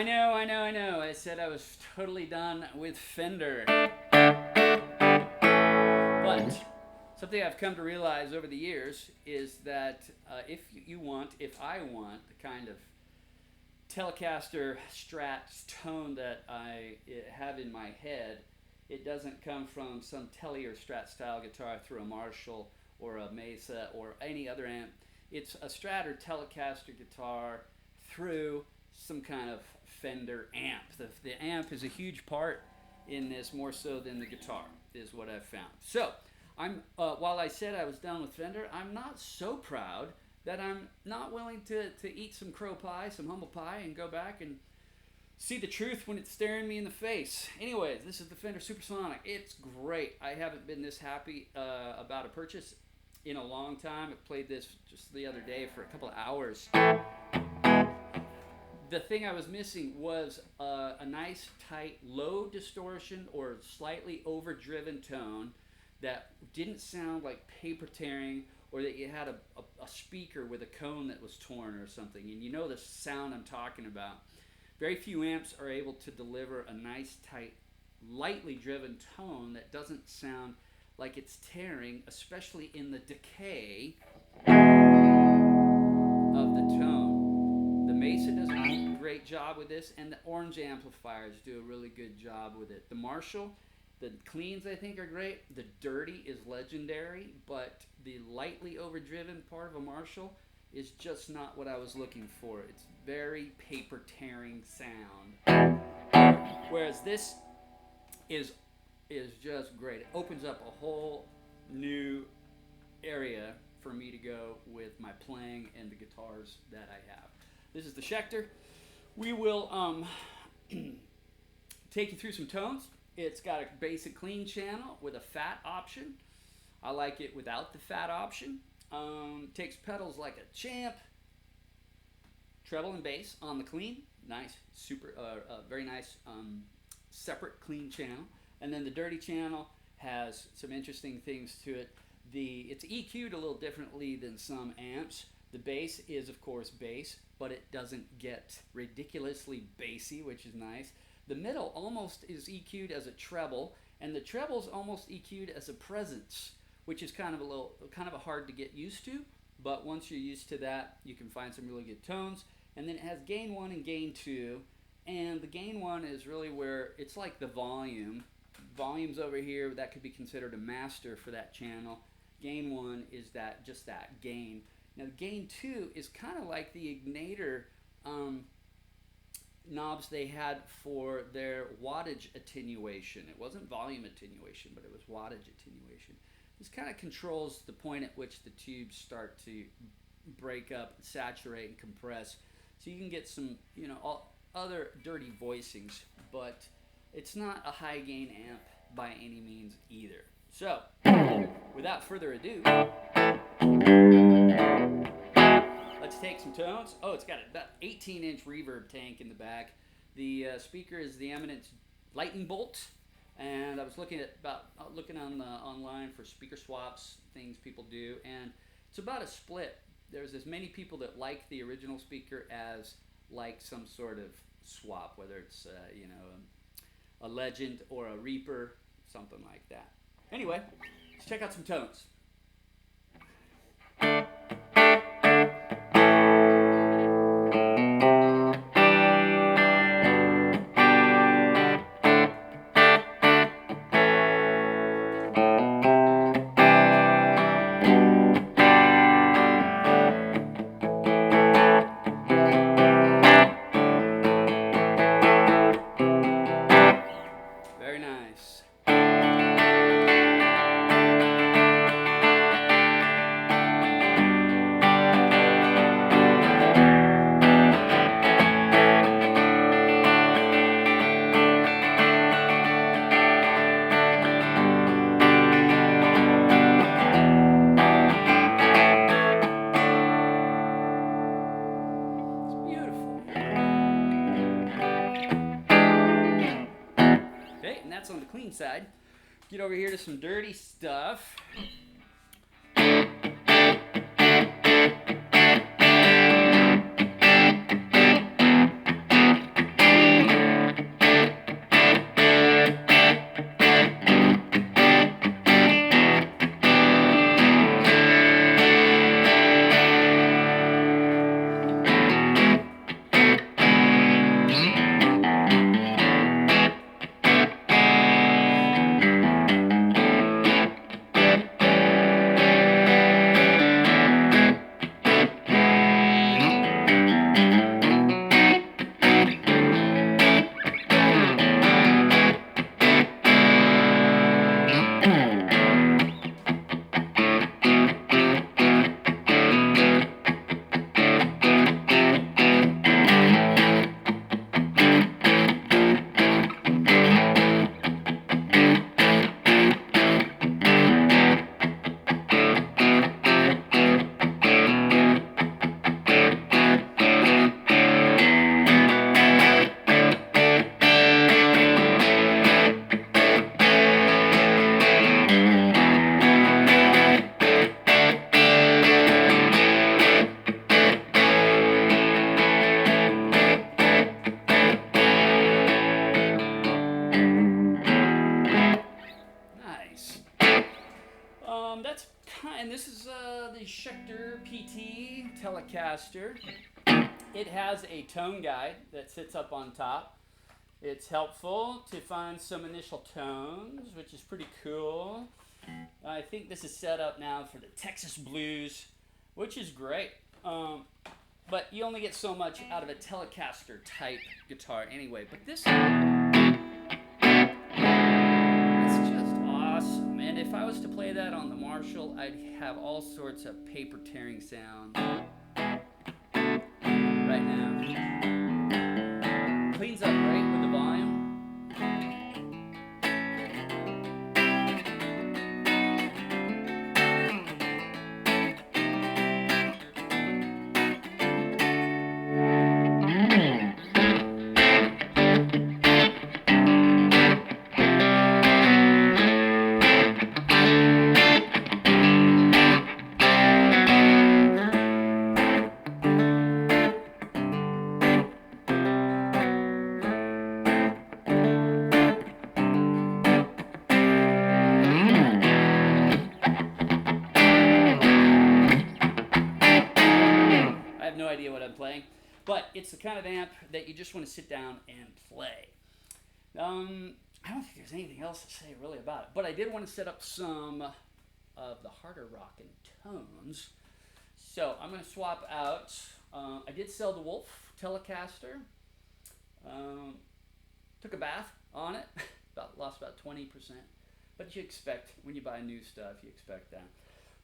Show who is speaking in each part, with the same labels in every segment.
Speaker 1: I know. I said I was totally done with Fender. But something I've come to realize over the years is that if I want the kind of telecaster Strat tone that I have in my head, it doesn't come from some Tele or Strat style guitar through a Marshall or a Mesa or any other amp. It's a Strat or Telecaster guitar through some kind of Fender amp. The amp is a huge part in this, more so than the guitar, is what I've found. So, while I said I was done with Fender, I'm not so proud that I'm not willing to eat some crow pie, some humble pie, and go back and see the truth when it's staring me in the face. Anyways, this is the Fender Sonic. It's great. I haven't been this happy about a purchase in a long time. I played this just the other day for a couple of hours. The thing I was missing was a nice, tight, low distortion or slightly overdriven tone that didn't sound like paper tearing, or that you had a speaker with a cone that was torn or something. And you know the sound I'm talking about. Very few amps are able to deliver a nice, tight, lightly driven tone that doesn't sound like it's tearing, especially in the decay of the tone. The Mesa does a great job with this, and the orange amplifiers do a really good job with it. The Marshall, the cleans I think are great. The dirty is legendary, but the lightly overdriven part of a Marshall is just not what I was looking for. It's very paper tearing sound. Whereas this is just great. It opens up a whole new area for me to go with my playing and the guitars that I have. This is the Schecter. We will take you through some tones. It's got a basic clean channel with a fat option. I like it without the fat option. Takes pedals like a champ. Treble and bass on the clean. Nice, very nice separate clean channel. And then the dirty channel has some interesting things to it. It's EQ'd a little differently than some amps. The bass is, of course, bass, but it doesn't get ridiculously bassy, which is nice. The middle almost is EQ'd as a treble, and the treble's almost EQ'd as a presence, which is kind of a hard to get used to. But once you're used to that, you can find some really good tones. And then it has gain 1 and gain 2, and the gain 1 is really where it's like the volume. Volume's over here. That could be considered a master for that channel. Gain 1 is just that gain. Now gain 2 is kind of like the Ignitor knobs they had for their wattage attenuation. It wasn't volume attenuation, but it was wattage attenuation. This kind of controls the point at which the tubes start to break up, saturate, and compress. So you can get some, other dirty voicings, but it's not a high gain amp by any means either. So, without further ado, let's take some tones. Oh, it's got about 18-inch reverb tank in the back. The speaker is the Eminence Lightning Bolt, and I was looking online for speaker swaps, things people do, and it's about a split. There's as many people that like the original speaker as like some sort of swap, whether it's a Legend or a Reaper, something like that. Anyway, let's check out some tones. Very nice. That's on the clean side. Get over here to some dirty stuff. Schecter PT Telecaster. It has a tone guide that sits up on top. It's helpful to find some initial tones, which is pretty cool. I think this is set up now for the Texas blues, which is great. But you only get so much out of a Telecaster type guitar anyway. But this it's just awesome. And if I was to play that on the Marshall, I'd have all sorts of paper tearing sounds right now. Cleans up great with the volume. No idea what I'm playing, but it's the kind of amp that you just want to sit down and play. I don't think there's anything else to say really about it, but I did want to set up some of the harder rockin' tones. So I'm going to swap out. I did sell the Wolf Telecaster. Took a bath on it. Lost about 20%, but you expect when you buy new stuff, you expect that.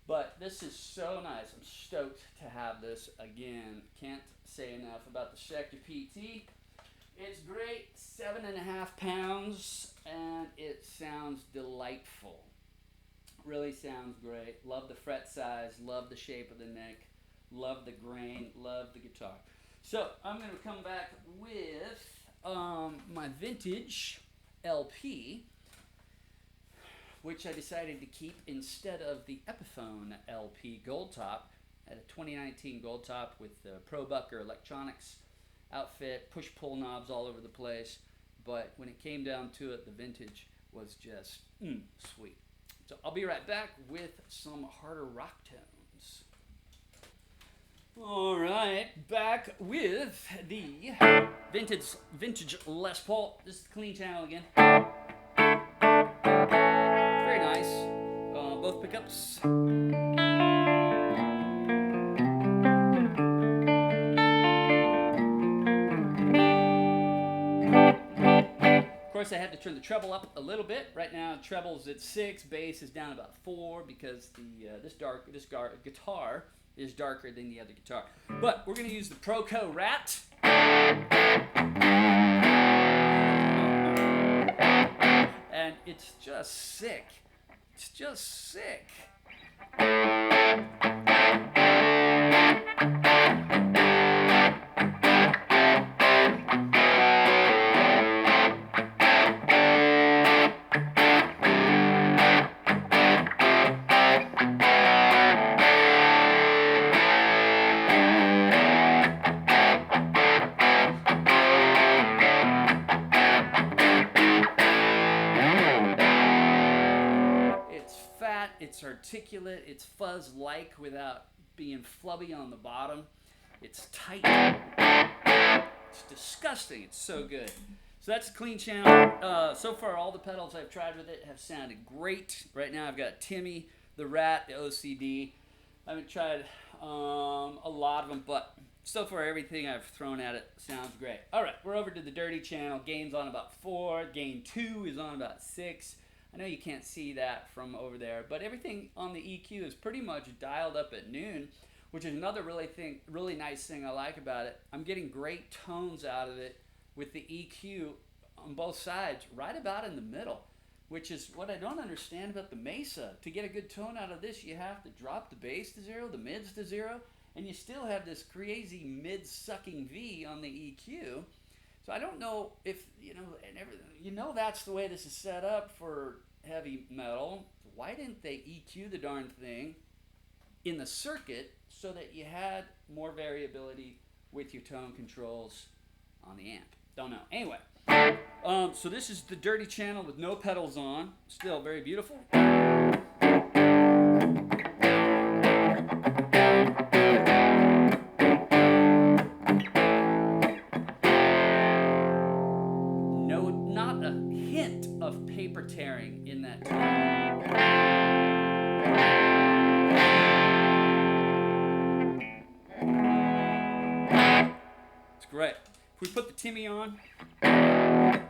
Speaker 1: But this is so nice. I'm stoked to have this again. Can't say enough about the Schecter PT. It's great, 7.5 pounds, and it sounds delightful. Really sounds great. Love the fret size, love the shape of the neck, love the grain, love the guitar. So I'm going to come back with my vintage LP, which I decided to keep instead of the Epiphone LP Gold Top. I had a 2019 Gold Top with the ProBucker electronics outfit, push-pull knobs all over the place, but when it came down to it, the vintage was just sweet. So I'll be right back with some harder rock tones. All right, back with the vintage Les Paul. This is the clean channel again. Very nice. Both pickups. Of course, I had to turn the treble up a little bit. Right now, treble's at 6, bass is down about 4 because this guitar is darker than the other guitar. But we're going to use the Proco Rat. And it's just sick. It's just sick. It's articulate, it's fuzz-like without being flubby on the bottom. It's tight. It's disgusting. It's so good. So that's a clean channel. So far, all the pedals I've tried with it have sounded great. Right now, I've got Timmy, the Rat, the OCD. I haven't tried a lot of them, but so far, everything I've thrown at it sounds great. All right, we're over to the dirty channel. Gain's on about 4. Gain 2 is on about 6. I know you can't see that from over there, but everything on the EQ is pretty much dialed up at noon, which is another really nice thing I like about it. I'm getting great tones out of it with the EQ on both sides, right about in the middle, which is what I don't understand about the Mesa. To get a good tone out of this, you have to drop the bass to 0, the mids to 0, and you still have this crazy mid-sucking V on the EQ. So I don't know if, that's the way this is set up for heavy metal. Why didn't they EQ the darn thing in the circuit so that you had more variability with your tone controls on the amp? Don't know. Anyway, so this is the dirty channel with no pedals on. Still very beautiful. tearing in that tone. It's great. If we put the Timmy on, not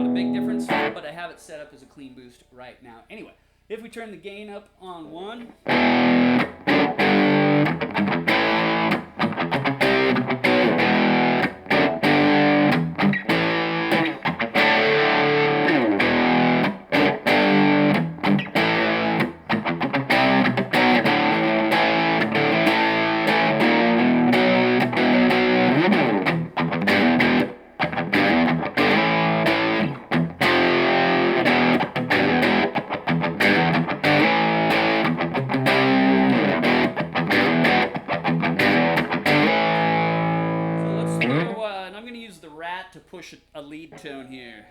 Speaker 1: a big difference, but I have it set up as a clean boost right now. Anyway, if we turn the gain up on 1, to push a lead tone here.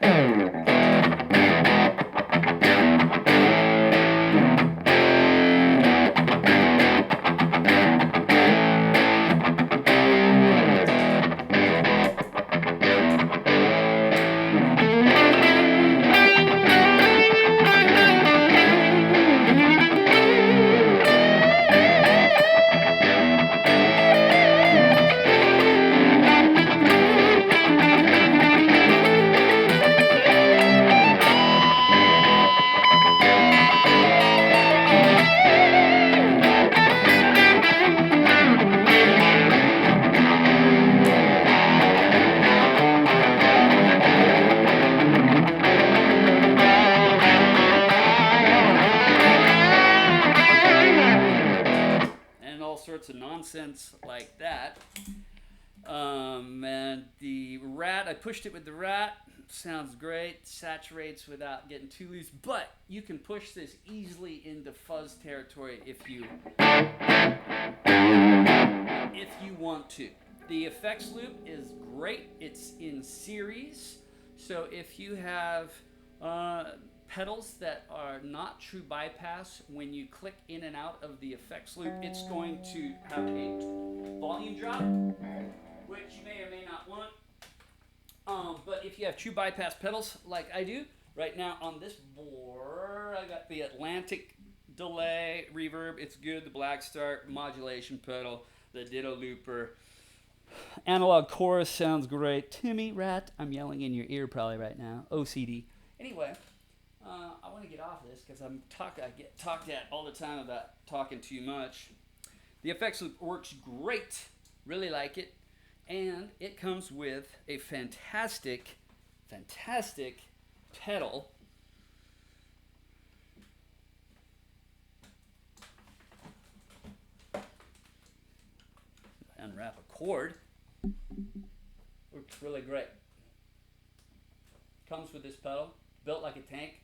Speaker 1: Sorts of nonsense like that. And the Rat, I pushed it with the Rat. Sounds great. Saturates without getting too loose. But you can push this easily into fuzz territory if you want to. The effects loop is great. It's in series. So if you have pedals that are not true bypass, when you click in and out of the effects loop, it's going to have a volume drop, which you may or may not want. But if you have true bypass pedals like I do, right now on this board, I got the Atlantic delay, reverb, it's good, the Black Start modulation pedal, the Ditto looper, analog chorus sounds great. Timmy, Rat, I'm yelling in your ear probably right now, OCD. Anyway, I want to get off this because I get talked at all the time about talking too much. The effects loop works great, really like it, and it comes with a fantastic pedal. Unwrap a cord. Works really great. Comes with this pedal, built like a tank.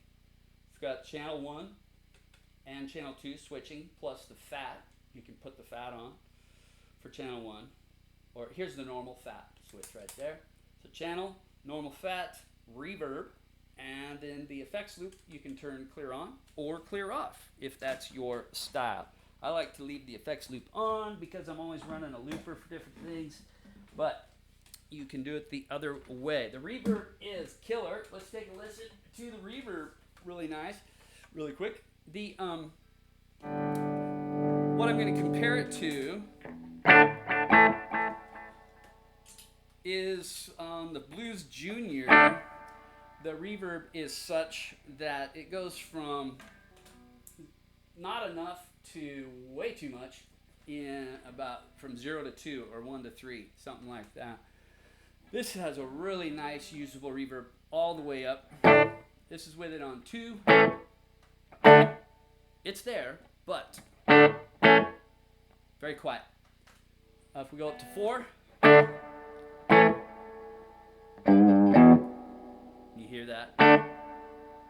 Speaker 1: It's got channel 1 and channel 2 switching, plus the fat. You can put the fat on for channel 1. Or here's the normal fat switch right there. So channel, normal fat, reverb, and then the effects loop you can turn clear on or clear off if that's your style. I like to leave the effects loop on because I'm always running a looper for different things, but you can do it the other way. The reverb is killer. Let's take a listen to the reverb. Really nice, really quick. The what I'm going to compare it to is on the Blues Junior. The reverb is such that it goes from not enough to way too much in about from 0 to 2 or 1 to 3, something like that. This has a really nice usable reverb all the way up. This is with it on 2. It's there, but very quiet. If we go up to 4, you hear that?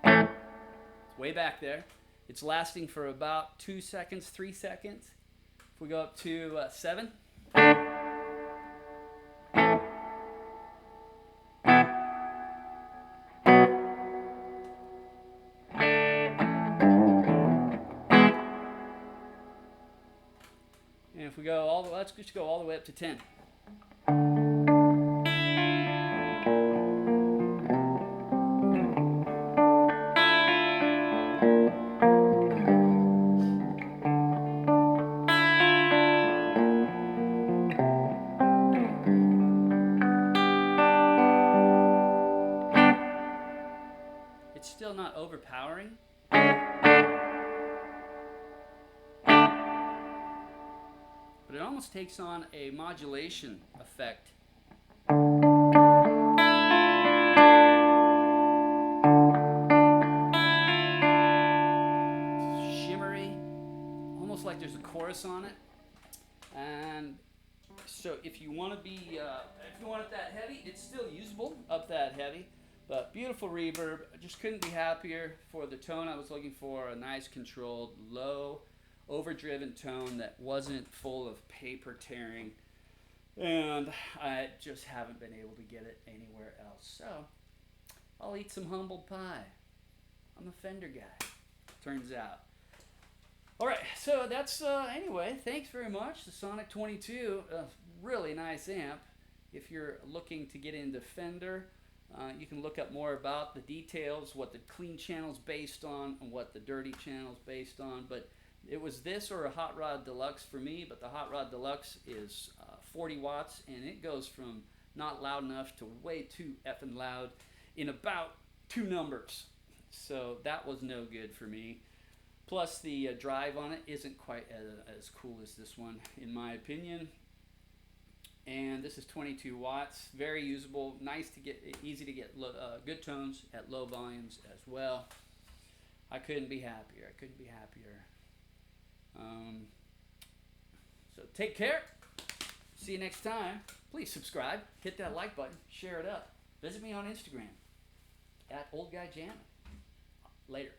Speaker 1: It's way back there. It's lasting for about 2 seconds, 3 seconds. If we go up to 7. And if we go let's just go all the way up to 10. hammering. But it almost takes on a modulation effect. Shimmery, almost like there's a chorus on it. And so if you want to be, if you want it that heavy, it's still usable up that heavy. But beautiful reverb. I just couldn't be happier for the tone I was looking for. A nice controlled, low, overdriven tone that wasn't full of paper tearing. And I just haven't been able to get it anywhere else. So I'll eat some humble pie. I'm a Fender guy, turns out. All right, so that's, anyway, thanks very much. The Sonic 22, really nice amp. If you're looking to get into Fender, you can look up more about the details, what the clean channel's based on, and what the dirty channel's based on. But it was this or a Hot Rod Deluxe for me, but the Hot Rod Deluxe is 40 watts, and it goes from not loud enough to way too effing loud in about 2 numbers. So that was no good for me. Plus the drive on it isn't quite as cool as this one, in my opinion. And this is 22 watts, very usable, nice to get, easy to get good tones at low volumes as well. I couldn't be happier. I couldn't be happier. So take care. See you next time. Please subscribe, hit that like button, share it up. Visit me on Instagram at Old Guy Jammin'. Later.